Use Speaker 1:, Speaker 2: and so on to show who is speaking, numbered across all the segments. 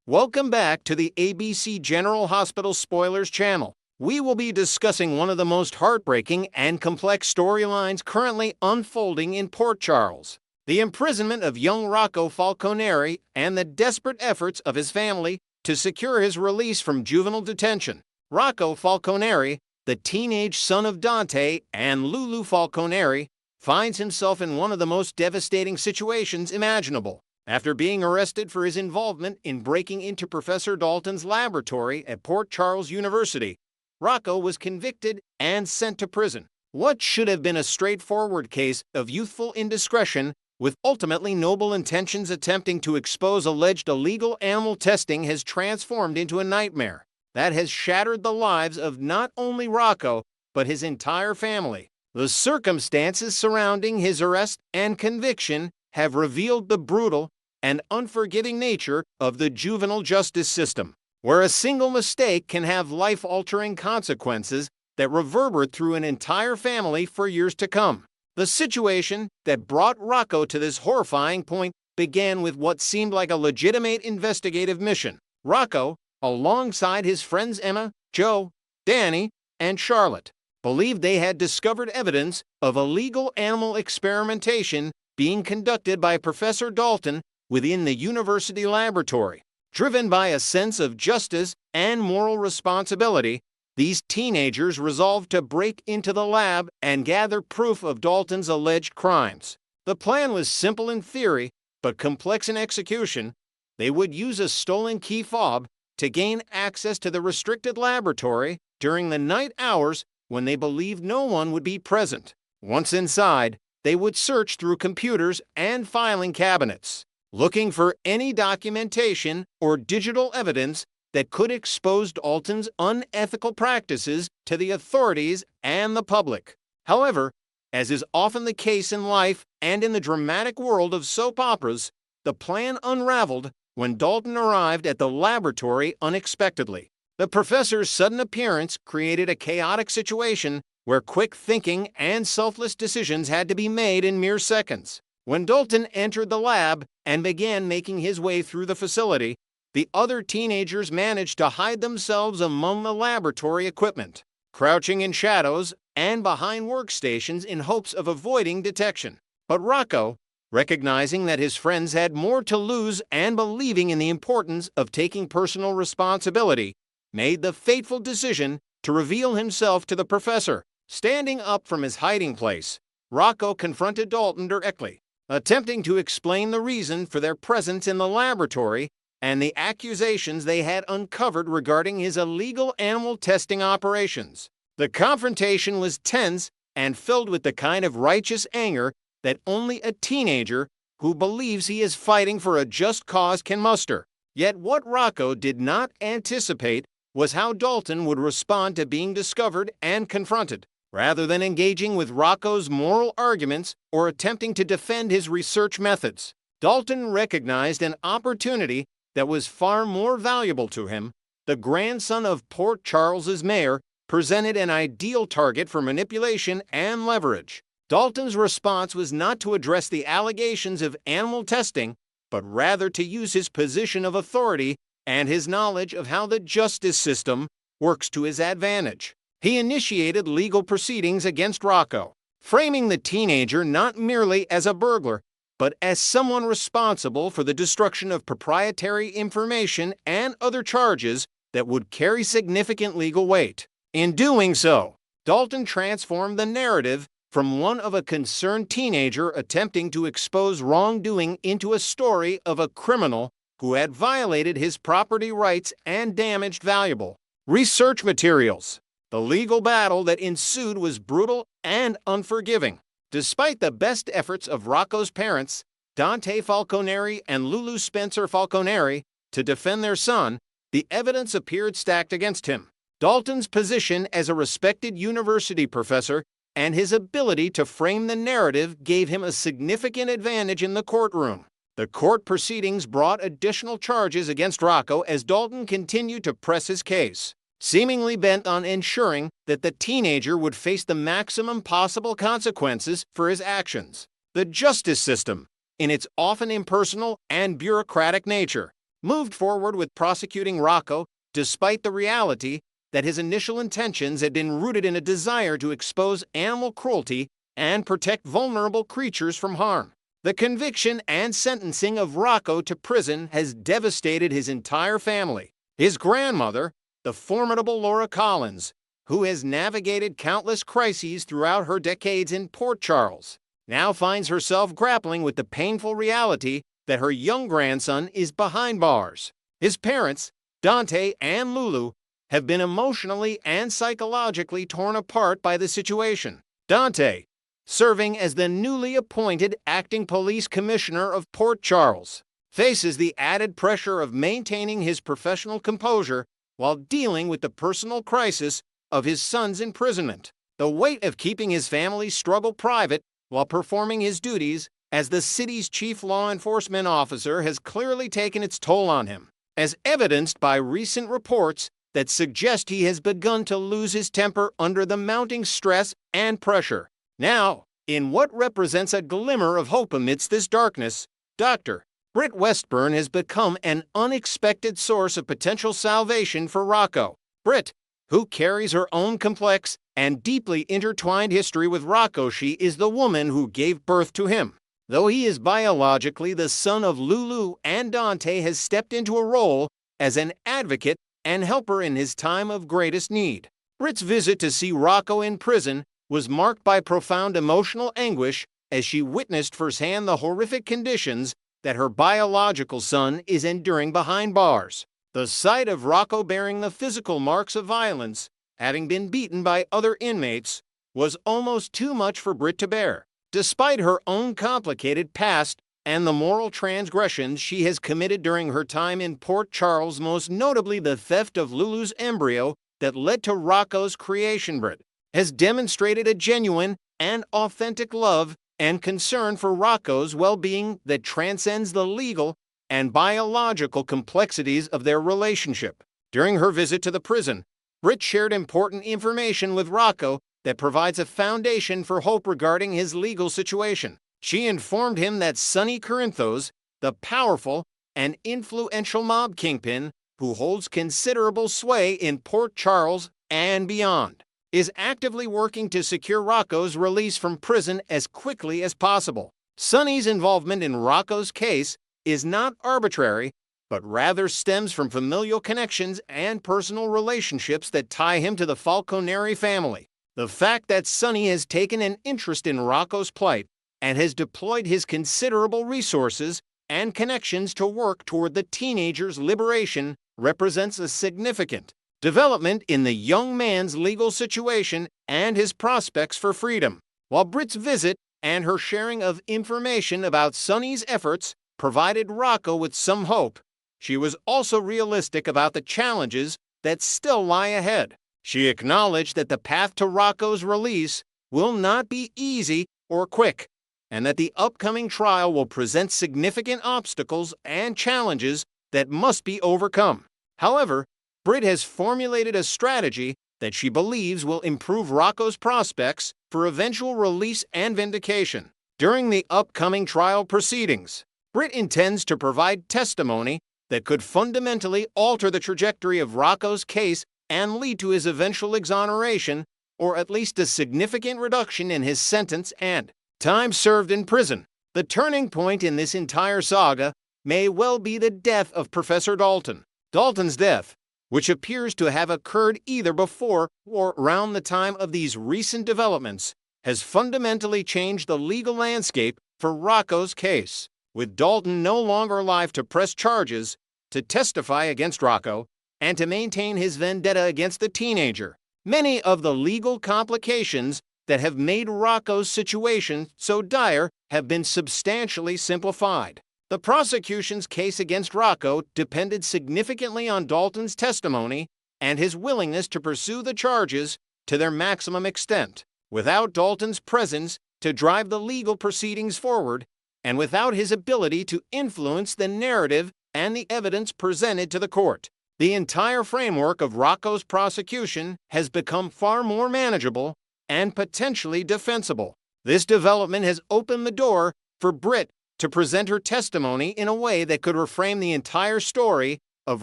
Speaker 1: Welcome back to the ABC General Hospital Spoilers channel. We will be discussing one of the most heartbreaking and complex storylines currently unfolding in Port Charles: the imprisonment of young Rocco Falconeri and the desperate efforts of his family to secure his release from juvenile detention. Rocco Falconeri, the teenage son of Dante and Lulu Falconeri, finds himself in one of the most devastating situations imaginable. After being arrested for his involvement in breaking into Professor Dalton's laboratory at Port Charles University, Rocco was convicted and sent to prison. What should have been a straightforward case of youthful indiscretion, with ultimately noble intentions attempting to expose alleged illegal animal testing, has transformed into a nightmare that has shattered the lives of not only Rocco, but his entire family. The circumstances surrounding his arrest and conviction have revealed the brutal and unforgiving nature of the juvenile justice system, where a single mistake can have life-altering consequences that reverberate through an entire family for years to come. The situation that brought Rocco to this horrifying point began with what seemed like a legitimate investigative mission. Rocco, alongside his friends Emma, Joe, Danny, and Charlotte, believed they had discovered evidence of illegal animal experimentation being conducted by Professor Dalton within the university laboratory. Driven by a sense of justice and moral responsibility, these teenagers resolved to break into the lab and gather proof of Dalton's alleged crimes. The plan was simple in theory, but complex in execution. They would use a stolen key fob to gain access to the restricted laboratory during the night hours when they believed no one would be present. Once inside, they would search through computers and filing cabinets, looking for any documentation or digital evidence that could expose Dalton's unethical practices to the authorities and the public. However, as is often the case in life and in the dramatic world of soap operas, the plan unraveled when Dalton arrived at the laboratory unexpectedly. The professor's sudden appearance created a chaotic situation where quick thinking and selfless decisions had to be made in mere seconds. When Dalton entered the lab and began making his way through the facility, the other teenagers managed to hide themselves among the laboratory equipment, crouching in shadows and behind workstations in hopes of avoiding detection. But Rocco, recognizing that his friends had more to lose and believing in the importance of taking personal responsibility, made the fateful decision to reveal himself to the professor. Standing up from his hiding place, Rocco confronted Dalton directly, attempting to explain the reason for their presence in the laboratory and the accusations they had uncovered regarding his illegal animal testing operations. The confrontation was tense and filled with the kind of righteous anger that only a teenager who believes he is fighting for a just cause can muster. Yet what Rocco did not anticipate was how Dalton would respond to being discovered and confronted. Rather than engaging with Rocco's moral arguments or attempting to defend his research methods, Dalton recognized an opportunity that was far more valuable to him. The grandson of Port Charles's mayor presented an ideal target for manipulation and leverage. Dalton's response was not to address the allegations of animal testing, but rather to use his position of authority and his knowledge of how the justice system works to his advantage. He initiated legal proceedings against Rocco, framing the teenager not merely as a burglar, but as someone responsible for the destruction of proprietary information and other charges that would carry significant legal weight. In doing so, Dalton transformed the narrative from one of a concerned teenager attempting to expose wrongdoing into a story of a criminal who had violated his property rights and damaged valuable research materials. The legal battle that ensued was brutal and unforgiving. Despite the best efforts of Rocco's parents, Dante Falconeri and Lulu Spencer Falconeri, to defend their son, the evidence appeared stacked against him. Dalton's position as a respected university professor and his ability to frame the narrative gave him a significant advantage in the courtroom. The court proceedings brought additional charges against Rocco as Dalton continued to press his case, seemingly bent on ensuring that the teenager would face the maximum possible consequences for his actions. The justice system, in its often impersonal and bureaucratic nature, moved forward with prosecuting Rocco despite the reality that his initial intentions had been rooted in a desire to expose animal cruelty and protect vulnerable creatures from harm. The conviction and sentencing of Rocco to prison has devastated his entire family. His grandmother, the formidable Laura Collins, who has navigated countless crises throughout her decades in Port Charles, now finds herself grappling with the painful reality that her young grandson is behind bars. His parents, Dante and Lulu, have been emotionally and psychologically torn apart by the situation. Dante, serving as the newly appointed acting police commissioner of Port Charles, faces the added pressure of maintaining his professional composure while dealing with the personal crisis of his son's imprisonment. The weight of keeping his family's struggle private while performing his duties as the city's chief law enforcement officer has clearly taken its toll on him, as evidenced by recent reports that suggest he has begun to lose his temper under the mounting stress and pressure. Now, in what represents a glimmer of hope amidst this darkness, Dr. Britt Westburn has become an unexpected source of potential salvation for Rocco. Britt, who carries her own complex and deeply intertwined history with Rocco, she is the woman who gave birth to him. Though he is biologically the son of Lulu and Dante, has stepped into a role as an advocate and helper in his time of greatest need. Britt's visit to see Rocco in prison was marked by profound emotional anguish as she witnessed firsthand the horrific conditions that her biological son is enduring behind bars. The sight of Rocco bearing the physical marks of violence, having been beaten by other inmates, was almost too much for Britt to bear. Despite her own complicated past and the moral transgressions she has committed during her time in Port Charles, most notably the theft of Lulu's embryo that led to Rocco's creation, Britt has demonstrated a genuine and authentic love and concern for Rocco's well-being that transcends the legal and biological complexities of their relationship. During her visit to the prison, Britt shared important information with Rocco that provides a foundation for hope regarding his legal situation. She informed him that Sonny Corinthos, the powerful and influential mob kingpin who holds considerable sway in Port Charles and beyond, is actively working to secure Rocco's release from prison as quickly as possible. Sonny's involvement in Rocco's case is not arbitrary, but rather stems from familial connections and personal relationships that tie him to the Falconeri family. The fact that Sonny has taken an interest in Rocco's plight and has deployed his considerable resources and connections to work toward the teenager's liberation represents a significant development in the young man's legal situation and his prospects for freedom. While Britt's visit and her sharing of information about Sonny's efforts provided Rocco with some hope, she was also realistic about the challenges that still lie ahead. She acknowledged that the path to Rocco's release will not be easy or quick, and that the upcoming trial will present significant obstacles and challenges that must be overcome. However, Britt has formulated a strategy that she believes will improve Rocco's prospects for eventual release and vindication. During the upcoming trial proceedings, Britt intends to provide testimony that could fundamentally alter the trajectory of Rocco's case and lead to his eventual exoneration, or at least a significant reduction in his sentence and time served in prison. The turning point in this entire saga may well be the death of Professor Dalton. Dalton's death, which appears to have occurred either before or around the time of these recent developments, has fundamentally changed the legal landscape for Rocco's case. With Dalton no longer alive to press charges, to testify against Rocco, and to maintain his vendetta against the teenager, many of the legal complications that have made Rocco's situation so dire have been substantially simplified. The prosecution's case against Rocco depended significantly on Dalton's testimony and his willingness to pursue the charges to their maximum extent. Without Dalton's presence to drive the legal proceedings forward, and without his ability to influence the narrative and the evidence presented to the court, the entire framework of Rocco's prosecution has become far more manageable and potentially defensible. This development has opened the door for Britt to present her testimony in a way that could reframe the entire story of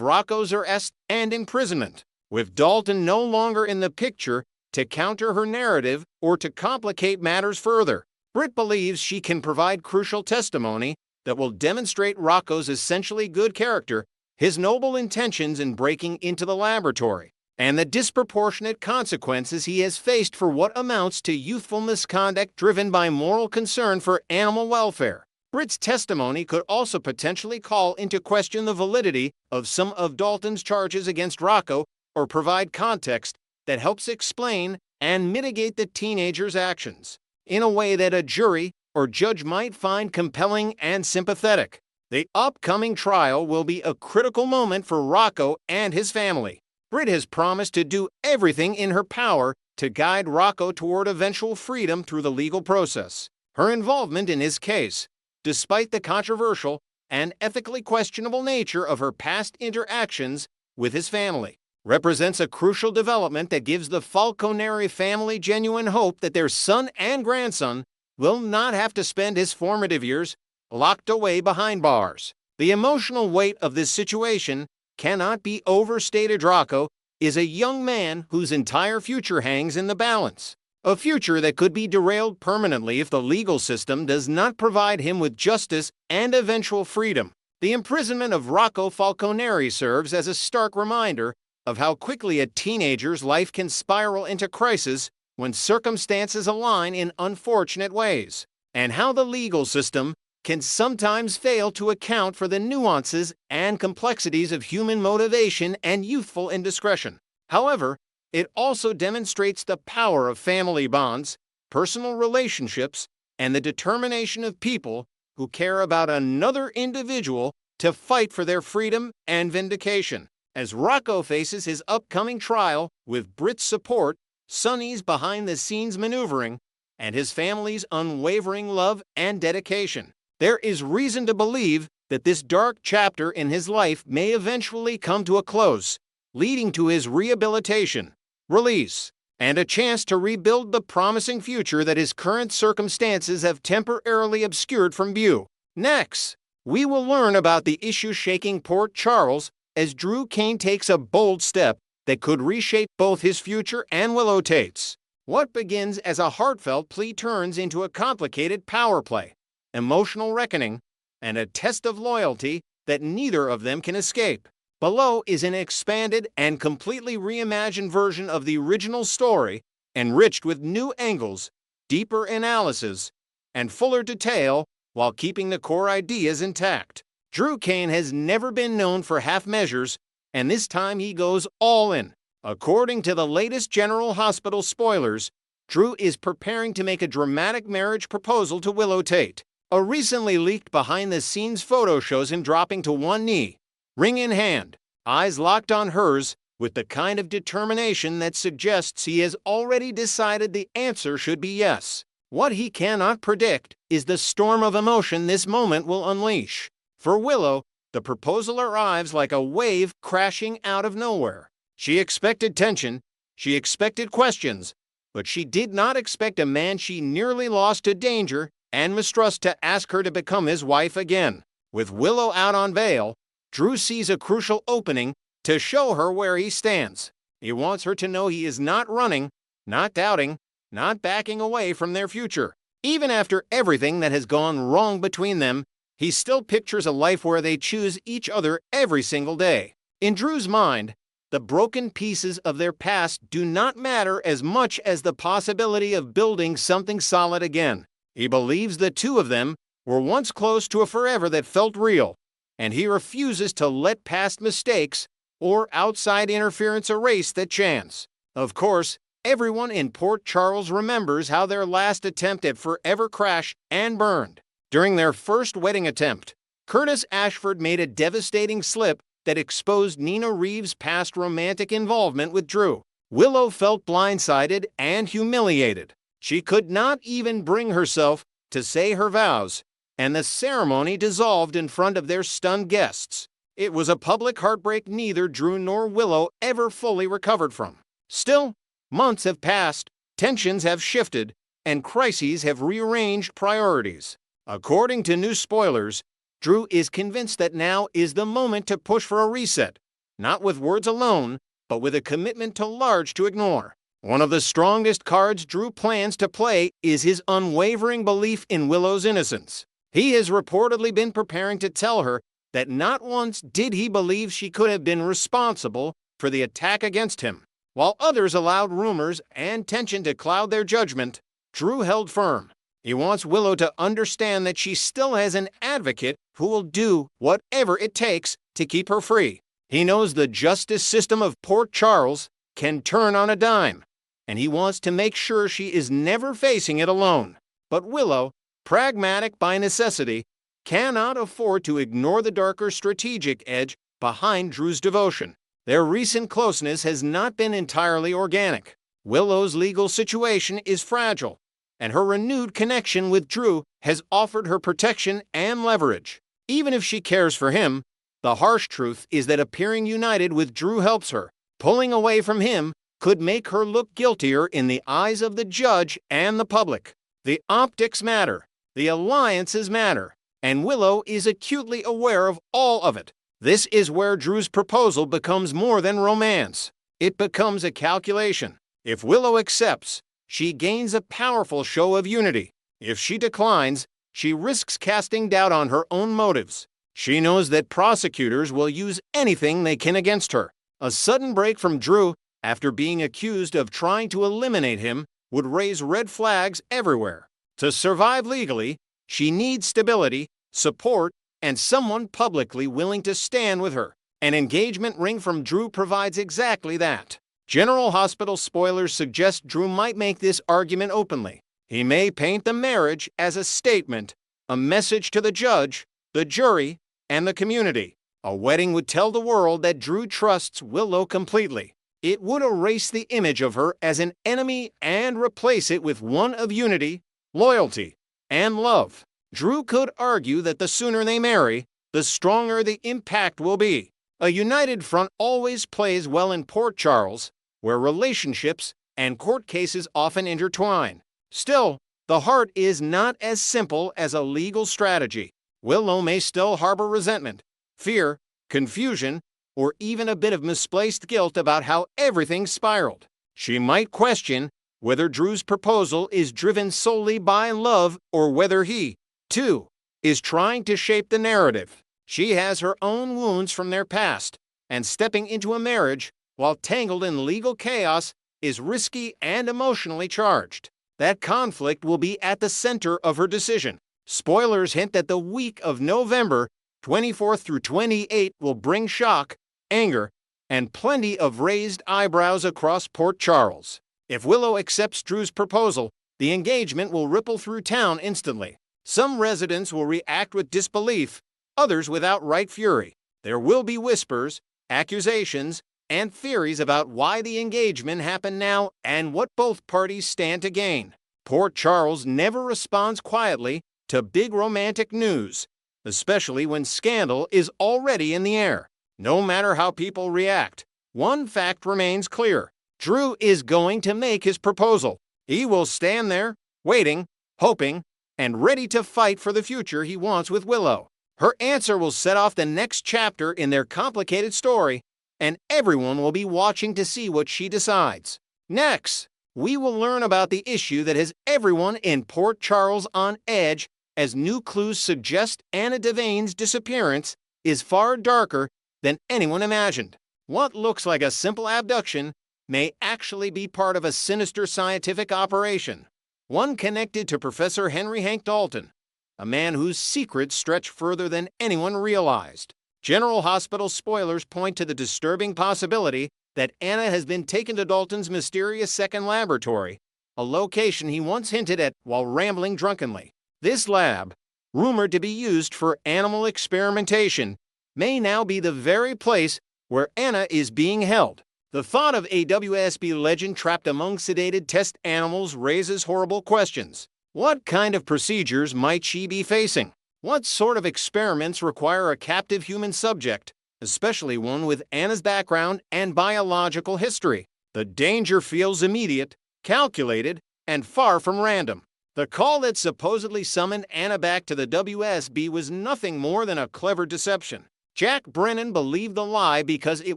Speaker 1: Rocco's arrest and imprisonment. With Dalton no longer in the picture to counter her narrative or to complicate matters further, Britt believes she can provide crucial testimony that will demonstrate Rocco's essentially good character, his noble intentions in breaking into the laboratory, and the disproportionate consequences he has faced for what amounts to youthful misconduct driven by moral concern for animal welfare. Britt's testimony could also potentially call into question the validity of some of Dalton's charges against Rocco or provide context that helps explain and mitigate the teenager's actions in a way that a jury or judge might find compelling and sympathetic. The upcoming trial will be a critical moment for Rocco and his family. Britt has promised to do everything in her power to guide Rocco toward eventual freedom through the legal process. Her involvement in his case, despite the controversial and ethically questionable nature of her past interactions with his family, represents a crucial development that gives the Falconeri family genuine hope that their son and grandson will not have to spend his formative years locked away behind bars. The emotional weight of this situation cannot be overstated. Rocco is a young man whose entire future hangs in the balance, a future that could be derailed permanently if the legal system does not provide him with justice and eventual freedom. The imprisonment of Rocco Falconeri serves as a stark reminder of how quickly a teenager's life can spiral into crisis when circumstances align in unfortunate ways, and how the legal system can sometimes fail to account for the nuances and complexities of human motivation and youthful indiscretion. However, it also demonstrates the power of family bonds, personal relationships, and the determination of people who care about another individual to fight for their freedom and vindication. As Rocco faces his upcoming trial with Britt's support, Sonny's behind-the-scenes maneuvering, and his family's unwavering love and dedication, there is reason to believe that this dark chapter in his life may eventually come to a close, leading to his rehabilitation, release, and a chance to rebuild the promising future that his current circumstances have temporarily obscured from view. Next, we will learn about the issue shaking Port Charles as Drew Cain takes a bold step that could reshape both his future and Willow Tate's. What begins as a heartfelt plea turns into a complicated power play, emotional reckoning, and a test of loyalty that neither of them can escape. Below is an expanded and completely reimagined version of the original story, enriched with new angles, deeper analysis, and fuller detail while keeping the core ideas intact. Drew Cain has never been known for half measures, and this time he goes all in. According to the latest General Hospital spoilers, Drew is preparing to make a dramatic marriage proposal to Willow Tate. A recently leaked behind-the-scenes photo shows him dropping to one knee, ring in hand, eyes locked on hers, with the kind of determination that suggests he has already decided the answer should be yes. What he cannot predict is the storm of emotion this moment will unleash. For Willow, the proposal arrives like a wave crashing out of nowhere. She expected tension, she expected questions, but she did not expect a man she nearly lost to danger and mistrust to ask her to become his wife again. With Willow out on bail, Drew sees a crucial opening to show her where he stands. He wants her to know he is not running, not doubting, not backing away from their future. Even after everything that has gone wrong between them, he still pictures a life where they choose each other every single day. In Drew's mind, the broken pieces of their past do not matter as much as the possibility of building something solid again. He believes the two of them were once close to a forever that felt real, and he refuses to let past mistakes or outside interference erase that chance. Of course, everyone in Port Charles remembers how their last attempt at forever crashed and burned. During their first wedding attempt, Curtis Ashford made a devastating slip that exposed Nina Reeves' past romantic involvement with Drew. Willow felt blindsided and humiliated. She could not even bring herself to say her vows, and the ceremony dissolved in front of their stunned guests. It was a public heartbreak neither Drew nor Willow ever fully recovered from. Still, months have passed, tensions have shifted, and crises have rearranged priorities. According to new spoilers, Drew is convinced that now is the moment to push for a reset, not with words alone, but with a commitment too large to ignore. One of the strongest cards Drew plans to play is his unwavering belief in Willow's innocence. He has reportedly been preparing to tell her that not once did he believe she could have been responsible for the attack against him. While others allowed rumors and tension to cloud their judgment, Drew held firm. He wants Willow to understand that she still has an advocate who will do whatever it takes to keep her free. He knows the justice system of Port Charles can turn on a dime, and he wants to make sure she is never facing it alone. But Willow, pragmatic by necessity, cannot afford to ignore the darker strategic edge behind Drew's devotion. Their recent closeness has not been entirely organic. Willow's legal situation is fragile, and her renewed connection with Drew has offered her protection and leverage. Even if she cares for him, the harsh truth is that appearing united with Drew helps her. Pulling away from him could make her look guiltier in the eyes of the judge and the public. The optics matter, the alliances matter, and Willow is acutely aware of all of it. This is where Drew's proposal becomes more than romance. It becomes a calculation. If Willow accepts, she gains a powerful show of unity. If she declines, she risks casting doubt on her own motives. She knows that prosecutors will use anything they can against her. A sudden break from Drew after being accused of trying to eliminate him would raise red flags everywhere. To survive legally, she needs stability, support, and someone publicly willing to stand with her. An engagement ring from Drew provides exactly that. General Hospital spoilers suggest Drew might make this argument openly. He may paint the marriage as a statement, a message to the judge, the jury, and the community. A wedding would tell the world that Drew trusts Willow completely. It would erase the image of her as an enemy and replace it with one of unity, loyalty, and love. Drew could argue that the sooner they marry, the stronger the impact will be. A united front always plays well in Port Charles, where relationships and court cases often intertwine. Still, the heart is not as simple as a legal strategy. Willow may still harbor resentment, fear, confusion, or even a bit of misplaced guilt about how everything spiraled. She might question whether Drew's proposal is driven solely by love or whether he, too, is trying to shape the narrative. She has her own wounds from their past, and stepping into a marriage while tangled in legal chaos is risky and emotionally charged. That conflict will be at the center of her decision. Spoilers hint that the week of November 24th through 28th will bring shock, anger, and plenty of raised eyebrows across Port Charles. If Willow accepts Drew's proposal, the engagement will ripple through town instantly. Some residents will react with disbelief, others with outright fury. There will be whispers, accusations, and theories about why the engagement happened now and what both parties stand to gain. Port Charles never responds quietly to big romantic news, especially when scandal is already in the air. No matter how people react, one fact remains clear. Drew is going to make his proposal. He will stand there, waiting, hoping, and ready to fight for the future he wants with Willow. Her answer will set off the next chapter in their complicated story, and everyone will be watching to see what she decides. Next, we will learn about the issue that has everyone in Port Charles on edge, as new clues suggest Anna Devane's disappearance is far darker than anyone imagined. What looks like a simple abduction may actually be part of a sinister scientific operation, one connected to Professor Henry Hank Dalton, a man whose secrets stretch further than anyone realized. General Hospital spoilers point to the disturbing possibility that Anna has been taken to Dalton's mysterious second laboratory, a location he once hinted at while rambling drunkenly. This lab, rumored to be used for animal experimentation, may now be the very place where Anna is being held. The thought of a WSB legend trapped among sedated test animals raises horrible questions. What kind of procedures might she be facing? What sort of experiments require a captive human subject, especially one with Anna's background and biological history? The danger feels immediate, calculated, and far from random. The call that supposedly summoned Anna back to the WSB was nothing more than a clever deception. Jack Brennan believed the lie because it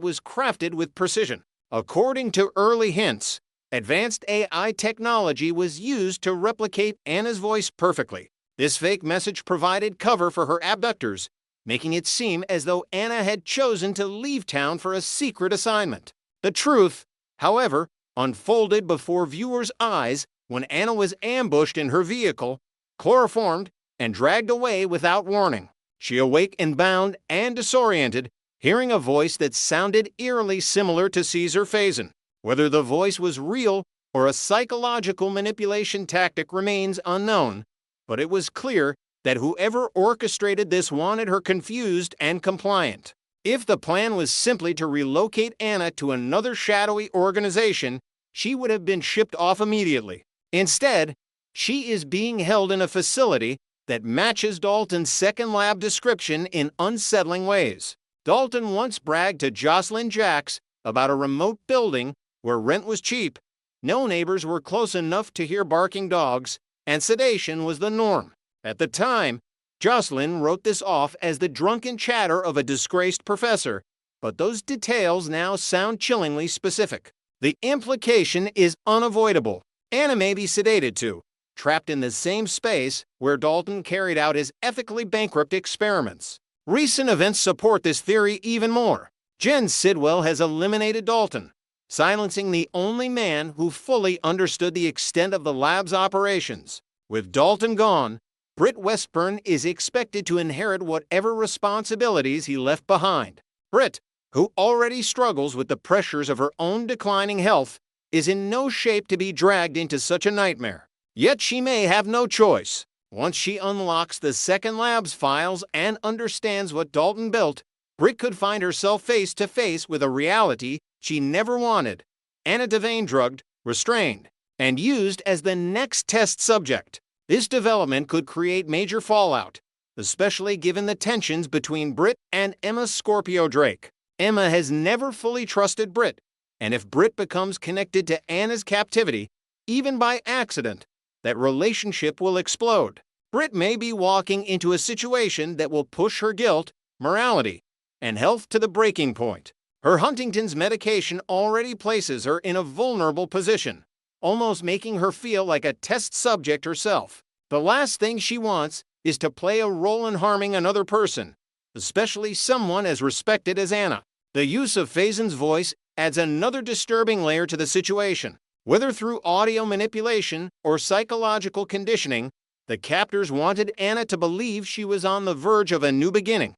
Speaker 1: was crafted with precision. According to early hints, advanced AI technology was used to replicate Anna's voice perfectly. This fake message provided cover for her abductors, making it seem as though Anna had chosen to leave town for a secret assignment. The truth, however, unfolded before viewers' eyes when Anna was ambushed in her vehicle, chloroformed, and dragged away without warning. She awoke bound and disoriented, hearing a voice that sounded eerily similar to Caesar Faison. Whether the voice was real or a psychological manipulation tactic remains unknown, but it was clear that whoever orchestrated this wanted her confused and compliant. If the plan was simply to relocate Anna to another shadowy organization, she would have been shipped off immediately. Instead, she is being held in a facility that matches Dalton's second lab description in unsettling ways. Dalton once bragged to Jocelyn Jacks about a remote building where rent was cheap, no neighbors were close enough to hear barking dogs, and sedation was the norm. At the time, Jocelyn wrote this off as the drunken chatter of a disgraced professor, but those details now sound chillingly specific. The implication is unavoidable. Anna may be sedated too, trapped in the same space where Dalton carried out his ethically bankrupt experiments. Recent events support this theory even more. Jen Sidwell has eliminated Dalton, silencing the only man who fully understood the extent of the lab's operations. With Dalton gone, Britt Westburn is expected to inherit whatever responsibilities he left behind. Britt, who already struggles with the pressures of her own declining health, is in no shape to be dragged into such a nightmare. Yet she may have no choice. Once she unlocks the second lab's files and understands what Dalton built, Britt could find herself face to face with a reality she never wanted. Anna Devane drugged, restrained, and used as the next test subject. This development could create major fallout, especially given the tensions between Britt and Emma Scorpio Drake. Emma has never fully trusted Britt, and if Britt becomes connected to Anna's captivity, even by accident, that relationship will explode. Britt may be walking into a situation that will push her guilt, morality, and health to the breaking point. Her Huntington's medication already places her in a vulnerable position, almost making her feel like a test subject herself. The last thing she wants is to play a role in harming another person, especially someone as respected as Anna. The use of Faison's voice adds another disturbing layer to the situation. Whether through audio manipulation or psychological conditioning, the captors wanted Anna to believe she was on the verge of a new beginning.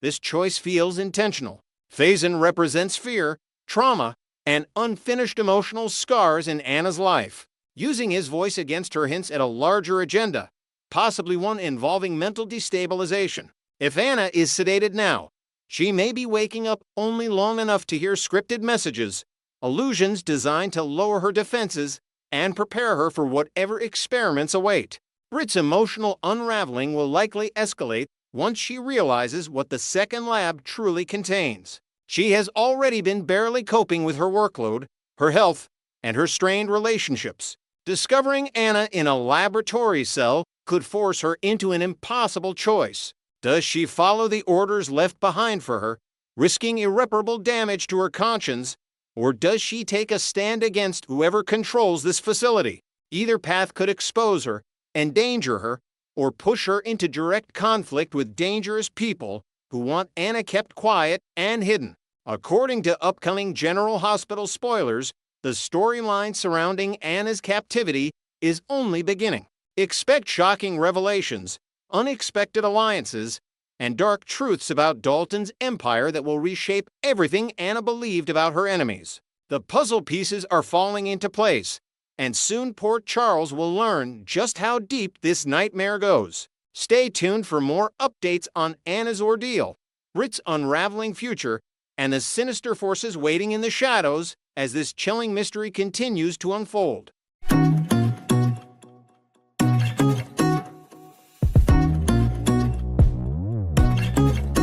Speaker 1: This choice feels intentional. Faison represents fear, trauma, and unfinished emotional scars in Anna's life. Using his voice against her hints at a larger agenda, possibly one involving mental destabilization. If Anna is sedated now, she may be waking up only long enough to hear scripted messages, illusions designed to lower her defenses and prepare her for whatever experiments await. Britt's emotional unraveling will likely escalate once she realizes what the second lab truly contains. She has already been barely coping with her workload, her health, and her strained relationships. Discovering Anna in a laboratory cell could force her into an impossible choice. Does she follow the orders left behind for her, risking irreparable damage to her conscience, or does she take a stand against whoever controls this facility? Either path could expose her, endanger her, or push her into direct conflict with dangerous people who want Anna kept quiet and hidden. According to upcoming General Hospital spoilers, the storyline surrounding Anna's captivity is only beginning. Expect shocking revelations, unexpected alliances, and dark truths about Dalton's empire that will reshape everything Anna believed about her enemies. The puzzle pieces are falling into place, and soon Port Charles will learn just how deep this nightmare goes. Stay tuned for more updates on Anna's ordeal, Britt's unraveling future, and the sinister forces waiting in the shadows as this chilling mystery continues to unfold.